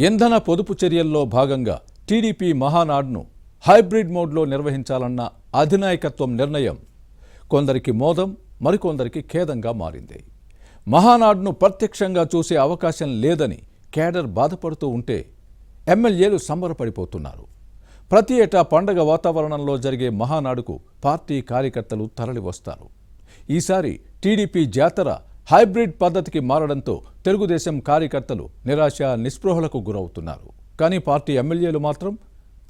ఇంధన పొదుపు చర్యల్లో భాగంగా టీడీపీ మహానాడును హైబ్రిడ్ మోడ్లో నిర్వహించాలన్న అధినాయకత్వం నిర్ణయం కొందరికి మోదం, మరికొందరికి ఖేదంగా మారింది. మహానాడును ప్రత్యక్షంగా చూసే అవకాశం లేదని కేడర్ బాధపడుతూ ఉంటే ఎమ్మెల్యేలు సంబరపడిపోతున్నారు. ప్రతి ఏటా పండగ వాతావరణంలో జరిగే మహానాడుకు పార్టీ కార్యకర్తలు తరలివస్తారు. ఈసారి టీడీపీ జాతర హైబ్రిడ్ పద్ధతికి మారడంతో తెలుగుదేశం కార్యకర్తలు నిరాశ, నిస్పృహలకు గురవుతున్నారు. కానీ పార్టీ ఎమ్మెల్యేలు మాత్రం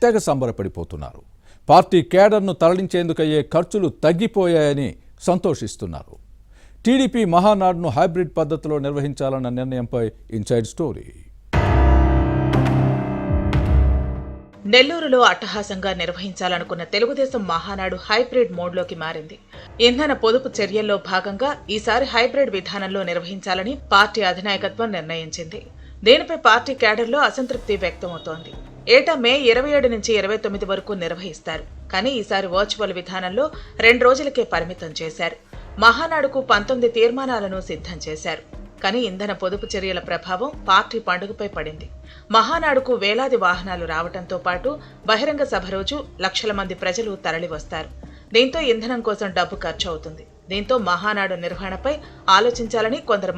తెగ సంబరపడిపోతున్నారు. పార్టీ కేడర్ను తరలించేందుకయ్యే ఖర్చులు తగ్గిపోయాయని సంతోషిస్తున్నారు. టీడీపీ మహానాడును హైబ్రిడ్ పద్ధతిలో నిర్వహించాలన్న నిర్ణయంపై ఇన్సైడ్ స్టోరీ. నెల్లూరులో అట్టహాసంగా నిర్వహించాలనుకున్న తెలుగుదేశం మహానాడు హైబ్రిడ్ మోడ్లోకి మారింది. ఇంధన పొదుపు చర్యల్లో భాగంగా ఈసారి హైబ్రిడ్ విధానంలో నిర్వహించాలని పార్టీ అధినాయకత్వం నిర్ణయించింది. దీనిపై పార్టీ కేడర్లో అసంతృప్తి వ్యక్తమవుతోంది. ఏటా మే 27 నుంచి 29 వరకు నిర్వహిస్తారు. కానీ ఈసారి వర్చువల్ విధానంలో 2 రోజులకే పరిమితం చేశారు. మహానాడుకు 19 తీర్మానాలను సిద్ధం చేశారు. కానీ ఇంధన పొదుపు చర్యల ప్రభావం పార్టీ పండుగపై పడింది. మహానాడుకు వేలాది వాహనాలు రావడంతో పాటు బహిరంగ సభ రోజు లక్షల మంది ప్రజలు తరలివస్తారు. దీంతో ఇంధనం కోసం డబ్బు ఖర్చు అవుతుంది. దీంతో మహానాడు నిర్వహణపై ఆలోచించాలని కొందరు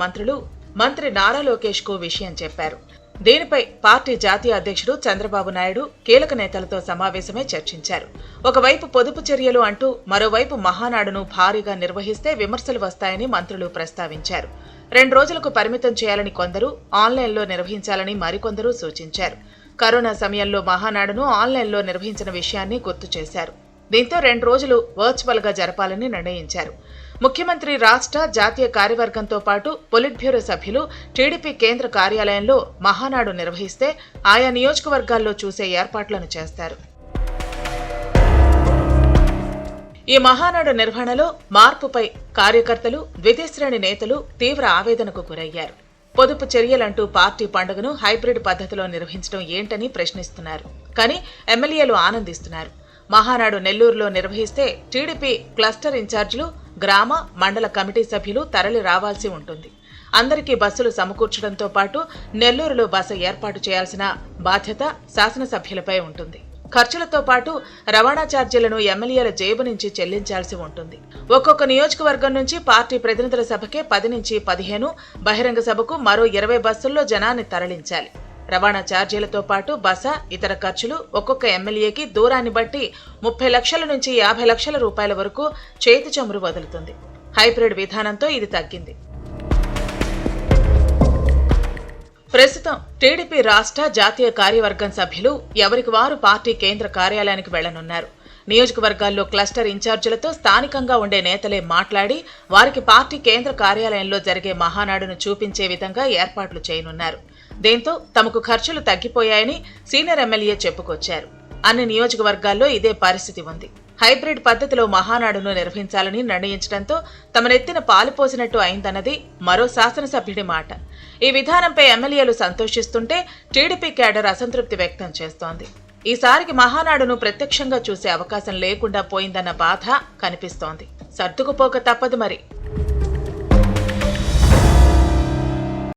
మంత్రి నారా లోకేష్ కు విషయం చెప్పారు. దీనిపై పార్టీ జాతీయ అధ్యక్షుడు చంద్రబాబు నాయుడు కీలక నేతలతో సమావేశమై చర్చించారు. ఒకవైపు పొదుపు చర్యలు అంటూ మరోవైపు మహానాడును భారీగా నిర్వహిస్తే విమర్శలు వస్తాయని మంత్రులు ప్రస్తావించారు. 2 రోజులకు పరిమితం చేయాలని కొందరు, ఆన్లైన్లో నిర్వహించాలని మరికొందరు సూచించారు. కరోనా సమయంలో మహానాడును ఆన్లైన్లో నిర్వహించిన విషయాన్ని గుర్తు చేశారు. దీంతో 2 రోజులు వర్చువల్ గా జరపాలని నిర్ణయించారు. ముఖ్యమంత్రి రాష్ట్ర, జాతీయ కార్యవర్గంతో పాటు పొలిట్ బ్యూరో సభ్యులు టీడీపీ కేంద్ర కార్యాలయంలో మహానాడు నిర్వహిస్తే ఆయా నియోజకవర్గాల్లో చూసే ఏర్పాట్లను చేస్తారు. ఈ మహానాడు నిర్వహణలో మార్పుపై కార్యకర్తలు, ద్వితీయ శ్రేణి నేతలు తీవ్ర ఆవేదనకు గురయ్యారు. పొదుపు చర్యలంటూ పార్టీ పండుగను హైబ్రిడ్ పద్ధతిలో నిర్వహించడం ఏంటని ప్రశ్నిస్తున్నారు. కానీ ఎమ్మెల్యేలు ఆనందిస్తున్నారు. మహానాడు నెల్లూరులో నిర్వహిస్తే టీడీపీ క్లస్టర్ ఇన్ఛార్జీలు, గ్రామ, మండల కమిటీ సభ్యులు తరలి రావాల్సి ఉంటుంది. అందరికీ బస్సులు సమకూర్చడంతో పాటు నెల్లూరులో బస ఏర్పాటు చేయాల్సిన బాధ్యత శాసనసభ్యులపై ఉంటుంది. ఖర్చులతో పాటు రవాణా ఛార్జీలను ఎమ్మెల్యేల జేబు నుంచి చెల్లించాల్సి ఉంటుంది. ఒక్కొక్క నియోజకవర్గం నుంచి పార్టీ ప్రతినిధుల సభకే 10 నుంచి 15, బహిరంగ సభకు మరో 20 బస్సుల్లో జనాన్ని తరలించాలి. రవాణా ఛార్జీలతో పాటు బస, ఇతర ఖర్చులు ఒక్కొక్క ఎమ్మెల్యేకి దూరాన్ని బట్టి 30 లక్షల నుంచి 50 లక్షల రూపాయల వరకు చేతి చమురు వదులుతుంది. హైబ్రిడ్ విధానంతో ఇది తగ్గింది. ప్రస్తుతం టీడీపీ రాష్ట్ర, జాతీయ కార్యవర్గం సభ్యులు ఎవరికి వారు పార్టీ కేంద్ర కార్యాలయానికి వెళ్లనున్నారు. నియోజకవర్గాల్లో క్లస్టర్ ఇన్ఛార్జీలతో స్థానికంగా ఉండే నేతలే మాట్లాడి వారికి పార్టీ కేంద్ర కార్యాలయంలో జరిగే మహానాడును చూపించే విధంగా ఏర్పాట్లు చేయనున్నారు. దీంతో తమకు ఖర్చులు తగ్గిపోయాయని సీనియర్ ఎమ్మెల్యే చెప్పుకొచ్చారు. అన్ని నియోజకవర్గాల్లో ఇదే పరిస్థితి ఉంది. హైబ్రిడ్ పద్ధతిలో మహానాడును నిర్వహించాలని నిర్ణయించడంతో తమనెత్తిన పాలుపోసినట్టు అయిందన్నది మరో శాసనసభ్యుడి మాట. ఈ విధానంపై ఎమ్మెల్యేలు సంతోషిస్తుంటే టీడీపీ కేడర్ అసంతృప్తి వ్యక్తం చేస్తోంది. ఈసారికి మహానాడును ప్రత్యక్షంగా చూసే అవకాశం లేకుండా పోయిందన్న బాధ కనిపిస్తోంది. సర్దుకుపోక తప్పదు మరి.